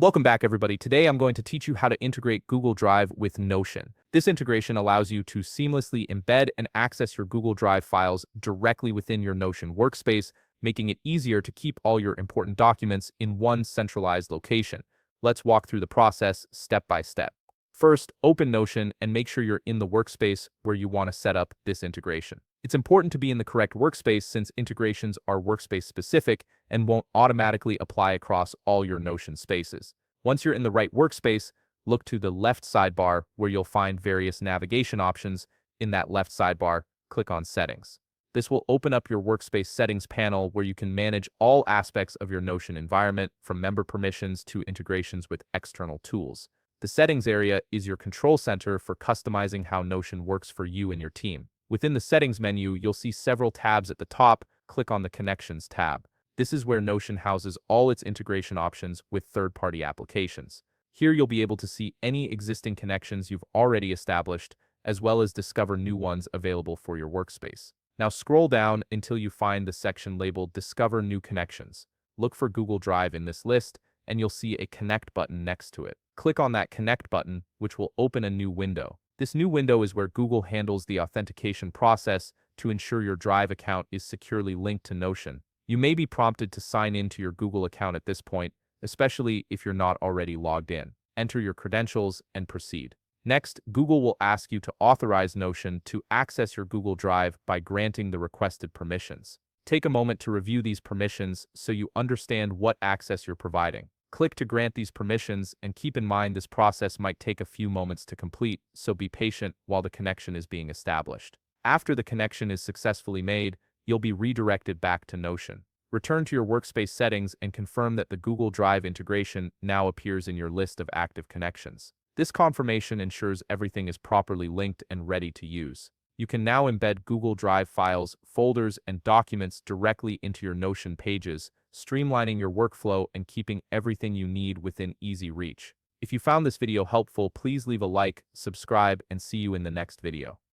Welcome back, everybody. Today, I'm going to teach you how to integrate Google Drive with Notion. This integration allows you to seamlessly embed and access your Google Drive files directly within your Notion workspace, making it easier to keep all your important documents in one centralized location. Let's walk through the process step by step. First, open Notion and make sure you're in the workspace where you want to set up this integration. It's important to be in the correct workspace since integrations are workspace specific and won't automatically apply across all your Notion spaces. Once you're in the right workspace, look to the left sidebar where you'll find various navigation options. In that left sidebar, click on Settings. This will open up your workspace settings panel where you can manage all aspects of your Notion environment, from member permissions to integrations with external tools. The settings area is your control center for customizing how Notion works for you and your team. Within the settings menu, you'll see several tabs at the top. Click on the Connections tab. This is where Notion houses all its integration options with third-party applications. Here you'll be able to see any existing connections you've already established, as well as discover new ones available for your workspace. Now scroll down until you find the section labeled Discover New Connections. Look for Google Drive in this list, and you'll see a Connect button next to it. Click on that Connect button, which will open a new window. This new window is where Google handles the authentication process to ensure your Drive account is securely linked to Notion. You may be prompted to sign into your Google account at this point, especially if you're not already logged in. Enter your credentials and proceed. Next, Google will ask you to authorize Notion to access your Google Drive by granting the requested permissions. Take a moment to review these permissions so you understand what access you're providing. Click to grant these permissions, and keep in mind this process might take a few moments to complete, so be patient while the connection is being established. After the connection is successfully made, you'll be redirected back to Notion. Return to your workspace settings and confirm that the Google Drive integration now appears in your list of active connections. This confirmation ensures everything is properly linked and ready to use. You can now embed Google Drive files, folders, and documents directly into your Notion pages, streamlining your workflow and keeping everything you need within easy reach. If you found this video helpful, please leave a like, subscribe, and see you in the next video.